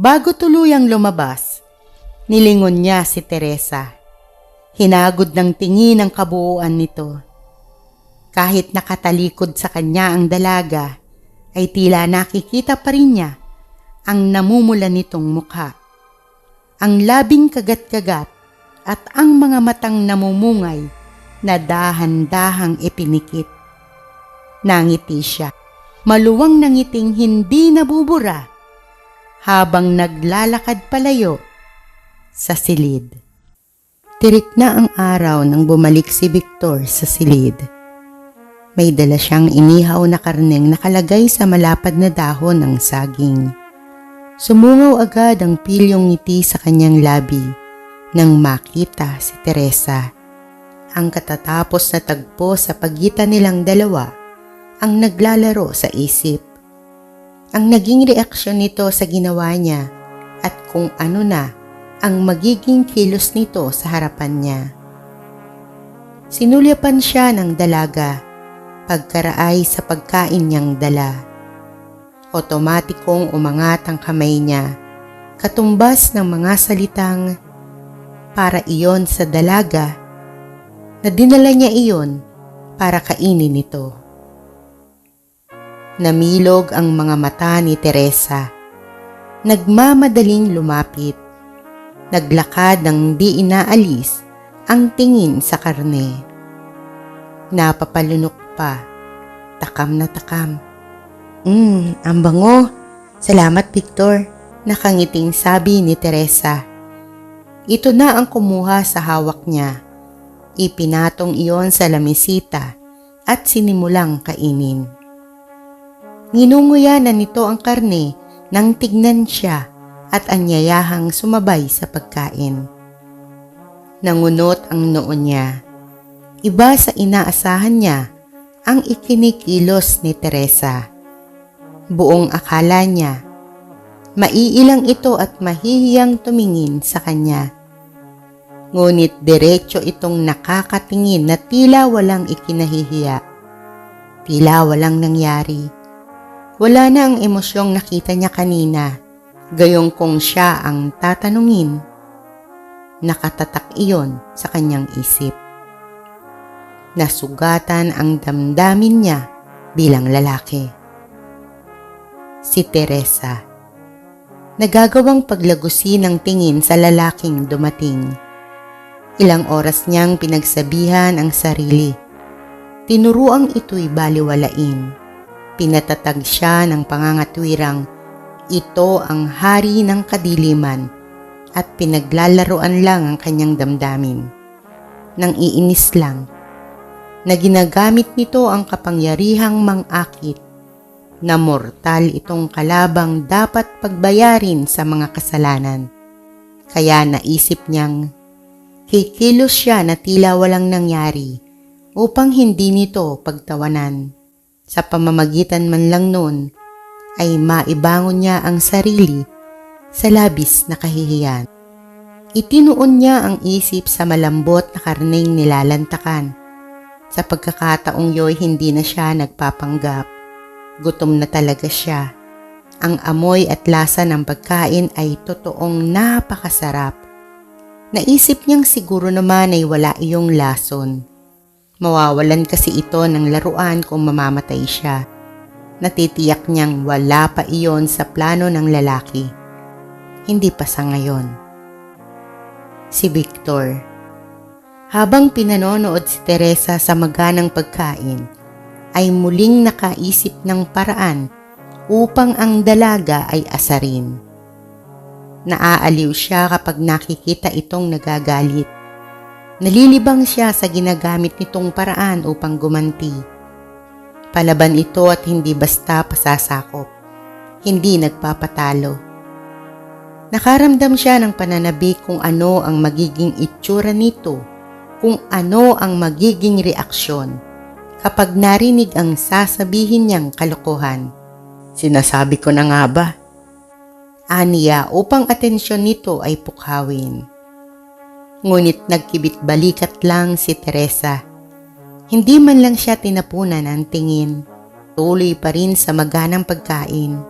Bago tuluyang lumabas, nilingon niya si Teresa. Hinagod ng tingin ang kabuuan nito. Kahit nakatalikod sa kanya ang dalaga, ay tila nakikita pa rin niya ang namumula nitong mukha. Ang labing kagat-kagat at ang mga matang namumungay na dahan-dahang ipinikit. Nangiti siya, maluwang na ngiting hindi nabubura habang naglalakad palayo sa silid. Tirik na ang araw nang bumalik si Victor sa silid. May dala siyang inihaw na karneng nakalagay sa malapad na dahon ng saging. Sumungaw agad ang pilyong ngiti sa kanyang labi nang makita si Teresa. Ang katatapos na tagpo sa pagitan nilang dalawa ang naglalaro sa isip. Ang naging reaksyon nito sa ginawa niya at kung ano na ang magiging kilos nito sa harapan niya. Sinulyapan siya ng dalaga pagkaraay sa pagkain niyang dala. Otomatikong umangat ang kamay niya, katumbas ng mga salitang para iyon sa dalaga na dinala niya iyon para kainin ito. Namilog ang mga mata ni Teresa. Nagmamadaling lumapit. Naglakad ng di inaalis ang tingin sa karne. Napapalunok pa, takam na takam. Ang bango. Salamat, Victor. Nakangiting sabi ni Teresa. Ito na ang kumuha sa hawak niya. Ipinatong iyon sa lamisita at sinimulang kainin. Nginunguya na nito ang karne nang tignan siya at anyayahang sumabay sa pagkain. Nangunot ang noo niya. Iba sa inaasahan niya ang ikinikilos ni Teresa. Buong akala niya, maiilang ito at mahihiyang tumingin sa kanya. Ngunit diretso itong nakakatingin na tila walang ikinahihiya. Tila walang nangyari. Wala na ang emosyong nakita niya kanina, gayong kung siya ang tatanungin. Nakatatak iyon sa kanyang isip. Nasugatan ang damdamin niya bilang lalaki. Si Teresa. Nagagawang paglagusin ng tingin sa lalaking dumating. Ilang oras niyang pinagsabihan ang sarili. Tinuruang ito'y baliwalain. Pinatatag siya ng pangangatwirang ito ang hari ng kadiliman at pinaglalaroan lang ang kanyang damdamin. Nang iinis lang, na ginagamit nito ang kapangyarihang mang-akit na mortal itong kalabang dapat pagbayarin sa mga kasalanan. Kaya naisip niyang kikilos siya na tila walang nangyari upang hindi nito pagtawanan. Sa pamamagitan man lang noon ay maibangon niya ang sarili sa labis na kahihiyan. Itinuon niya ang isip sa malambot na karneng nilalantakan. Sa pagkakataong yo'y hindi na siya nagpapanggap. Gutom na talaga siya. Ang amoy at lasa ng pagkain ay totoong napakasarap. Naisip niyang siguro naman ay wala iyong lason. Mawawalan kasi ito ng laruan kung mamamatay siya. Natitiyak niyang wala pa iyon sa plano ng lalaki. Hindi pa sa ngayon. Si Victor. Habang pinanonood si Teresa sa maganang pagkain, ay muling nakaisip ng paraan upang ang dalaga ay asarin. Naaaliw siya kapag nakikita itong nagagalit. Nalilibang siya sa ginagamit nitong paraan upang gumanti. Palaban ito at hindi basta pasasakop. Hindi nagpapatalo. Nakaramdam siya ng pananabik kung ano ang magiging itsura nito, kung ano ang magiging reaksyon kapag narinig ang sasabihin niyang kalokohan. Sinasabi ko na nga ba? Aniya upang atensyon nito ay pukhawin. Ngunit nagkibit-balikat lang si Teresa. Hindi man lang siya tinapunan ng tingin. Tuloy pa rin sa maganang pagkain.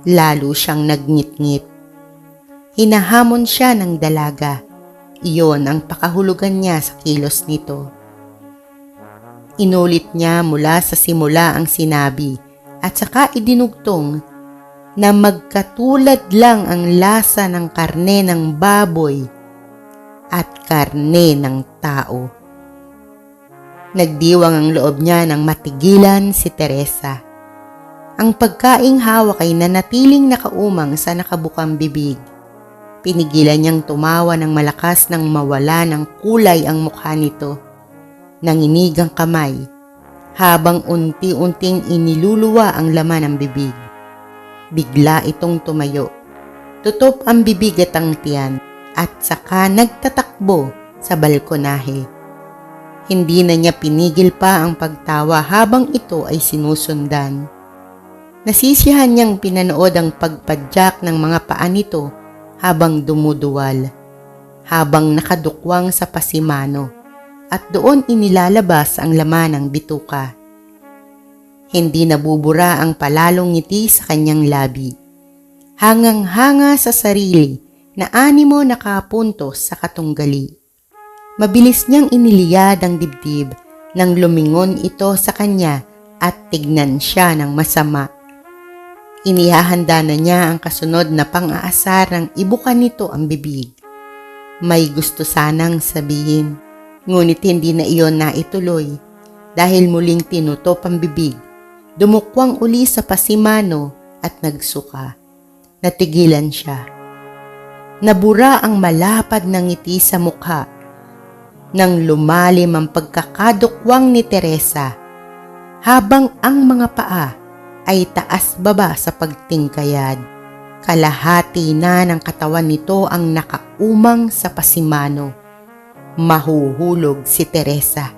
Lalo siyang nagngit-ngit. Hinahamon siya ng dalaga. Iyon ang pakahulugan niya sa kilos nito. Inulit niya mula sa simula ang sinabi at saka idinugtong na magkatulad lang ang lasa ng karne ng baboy at karne ng tao. Nagdiwang ang loob niya nang matigilan si Teresa. Ang pagkaing hawak ay nanatiling nakaumang sa nakabukang bibig. Pinigilan niyang tumawa ng malakas nang mawala ng kulay ang mukha nito. Nanginig ang kamay habang unti-unting iniluluwa ang laman ng bibig. Bigla itong tumayo. Tutop ang bibig at ang tiyan at saka nagtatakbo sa balkonahe. Hindi na niya pinigil pa ang pagtawa habang ito ay sinusundan. Nasisiyahan niyang pinanood ang pagpadyak ng mga paa nito habang dumuduwal, habang nakadukwang sa pasimano at doon inilalabas ang laman ng bituka. Hindi nabubura ang palalong ngiti sa kanyang labi. Hangang-hanga sa sarili na animo nakapuntos sa katunggali. Mabilis niyang iniliyad ang dibdib nang lumingon ito sa kanya at tignan siya ng masama. Inihahanda na niya ang kasunod na pang-aasar ng ibukan nito ang bibig. May gusto sanang sabihin, ngunit hindi na iyon naituloy dahil muling tinutop ang bibig, dumukwang uli sa pasimano at nagsuka. Natigilan siya. Nabura ang malapad na ngiti sa mukha nang lumalim ang pagkakadukwang ni Teresa habang ang mga paa ay taas-baba sa pagtingkayad. Kalahati na ng katawan nito ang nakaumang sa pasimano. Mahuhulog si Teresa.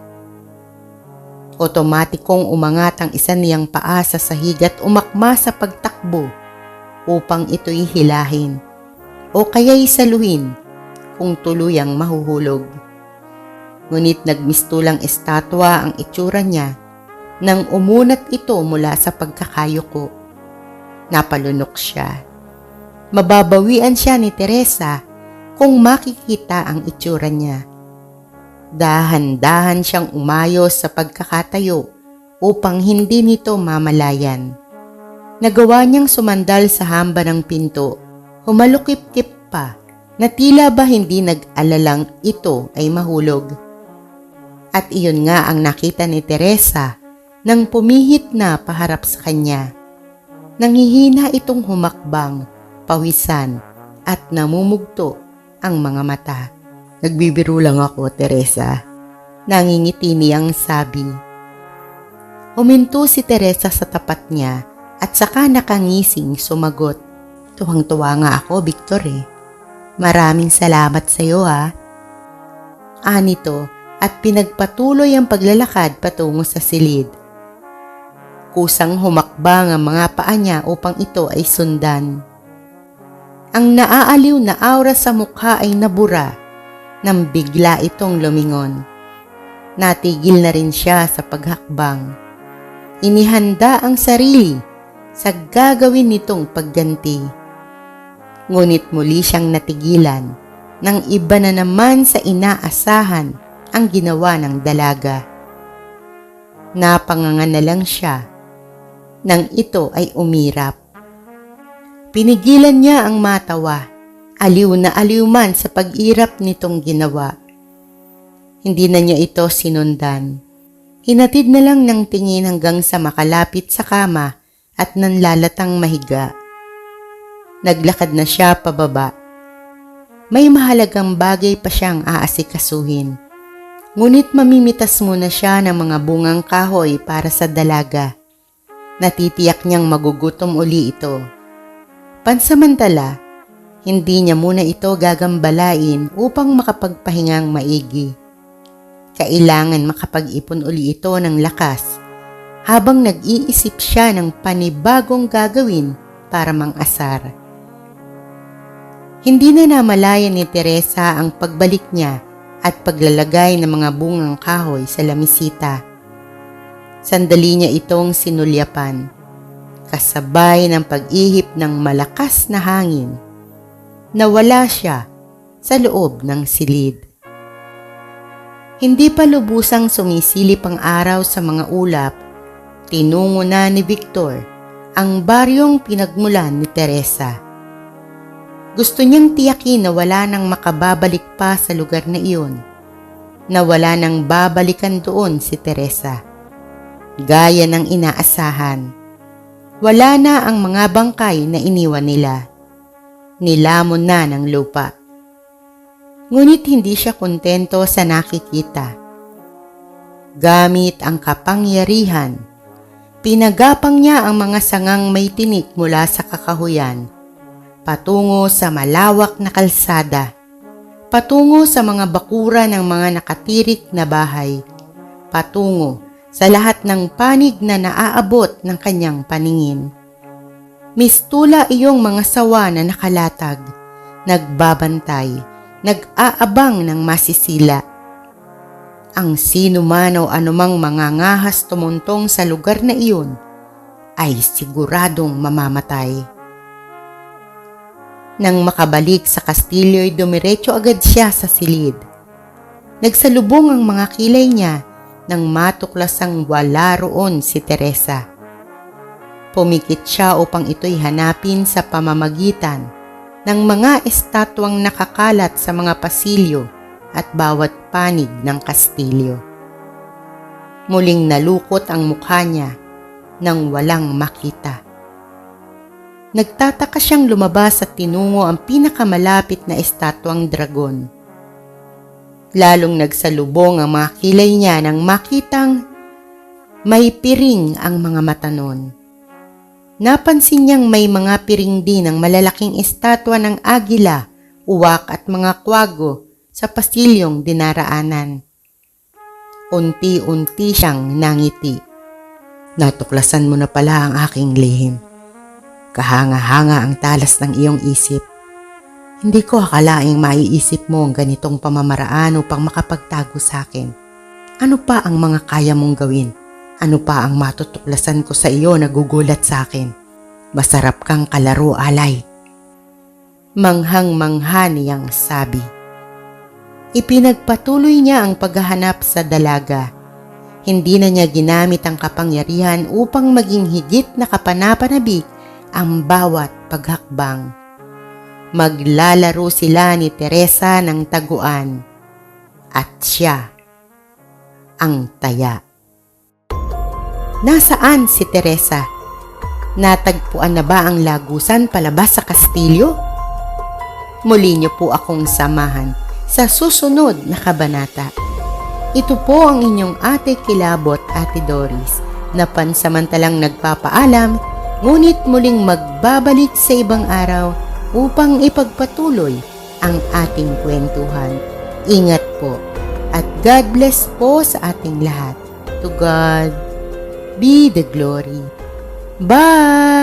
Otomatikong umangat ang isa niyang paa sa sahig at umakma sa pagtakbo upang ito'y hilahin o kaya'y saluhin kung tuluyang mahuhulog. Ngunit nagmistulang estatwa ang itsura niya nang umunat ito mula sa pagkakayuko. Napalunok siya. Mababawian siya ni Teresa kung makikita ang itsura niya. Dahan-dahan siyang umayos sa pagkakatayo upang hindi nito mamalayan. Nagawa niyang sumandal sa hamba ng pinto, humalukip-kip pa na tila ba hindi nag-alalang ito ay mahulog. At iyon nga ang nakita ni Teresa nang pumihit na paharap sa kanya. Nangihina itong humakbang, pawisan at namumugto ang mga mata. Nagbibiro lang ako, Teresa. Nangingiti niyang sabi. Huminto si Teresa sa tapat niya at saka nakangising sumagot. Tuwang-tuwa nga ako, Victor eh. Maraming salamat sa iyo ha. Anito at pinagpatuloy ang paglalakad patungo sa silid. Kusang humakbang ang mga paa niya upang ito ay sundan. Ang naaaliw na aura sa mukha ay nabura nang bigla itong lumingon. Natigil na rin siya sa paghakbang. Inihanda ang sarili sa gagawin nitong pagganti. Ngunit muli siyang natigilan nang iba na naman sa inaasahan ang ginawa ng dalaga. Napanganga na lang siya nang ito ay umirap. Pinigilan niya ang matawa, aliw na aliw man sa pag-irap nitong ginawa. Hindi na niya ito sinundan. Hinatid na lang ng tingin hanggang sa makalapit sa kama at nanlalatang mahiga. Naglakad na siya pababa. May mahalagang bagay pa siyang aasikasuhin. Ngunit mamimitas muna siya ng mga bungang kahoy para sa dalaga. Natitiyak niyang magugutom uli ito. Pansamantala, hindi niya muna ito gagambalain upang makapagpahingang maigi. Kailangan makapag-ipon uli ito ng lakas habang nag-iisip siya ng panibagong gagawin para mang-asar. Hindi na namalayan ni Teresa ang pagbalik niya at paglalagay ng mga bungang kahoy sa lamisita. Sandali niya itong sinulyapan. kasabay ng pag-ihip ng malakas na hangin. Nawala siya sa loob ng silid. Hindi pa lubusang sumisilip ang araw sa mga ulap, tinungo na ni Victor ang baryong pinagmulan ni Teresa. Gusto niyang tiyakin na wala nang makababalik pa sa lugar na iyon, na wala nang babalikan doon si Teresa. Gaya ng inaasahan, wala na ang mga bangkay na iniwan nila. Nilamon na ng lupa. Ngunit hindi siya kontento sa nakikita. Gamit ang kapangyarihan, pinagapang niya ang mga sangang may tinik mula sa kakahuyan, patungo sa malawak na kalsada, patungo sa mga bakura ng mga nakatirik na bahay, patungo sa lahat ng panig na naaabot ng kanyang paningin. Mistula iyong mga sawa na nakalatag, nagbabantay, nag-aabang ng masisila. Ang sino man o anumang mangangahas tumuntong sa lugar na iyon ay siguradong mamamatay. Nang makabalik sa kastilyo'y dumiretso agad siya sa silid. Nagsalubong ang mga kilay niya nang matuklasang wala roon si Teresa. Pumikit siya upang ito'y hanapin sa pamamagitan ng mga estatwang nakakalat sa mga pasilyo at bawat panig ng kastilyo. Muling nalukot ang mukha niya nang walang makita. Nagtataka siyang lumabas at tinungo ang pinakamalapit na estatwang dragon. Lalong nagsalubong ang mga kilay niya nang makitang may piring ang mga mata nun. Napansin niyang may mga piring din ng malalaking estatwa ng agila, uwak at mga kwago sa pasilyong dinaraanan. Unti-unti siyang nangiti. Natuklasan mo na pala ang aking lihim. Kahanga-hanga ang talas ng iyong isip. Hindi ko akalaing maiisip mo ang ganitong pamamaraan upang makapagtago sa akin. Ano pa ang mga kaya mong gawin? Ano pa ang matutuklasan ko sa iyo na gugulat sa akin? Masarap kang kalaro, alay. Manghang-mangha niyang sabi. Ipinagpatuloy niya ang paghahanap sa dalaga. Hindi na niya ginamit ang kapangyarihan upang maging higit na kapanapanabik ang bawat paghakbang. Maglalaro sila ni Teresa ng taguan at siya ang taya. Nasaan si Teresa? Natagpuan na ba ang lagusan palabas sa kastilyo? Muli niyo po akong samahan sa susunod na kabanata. Ito po ang inyong Ate Kilabot, Ate Doris, na pansamantalang nagpapaalam, ngunit muling magbabalik sa ibang araw upang ipagpatuloy ang ating kwentuhan. Ingat po at God bless po sa ating lahat. To God be the glory. Bye!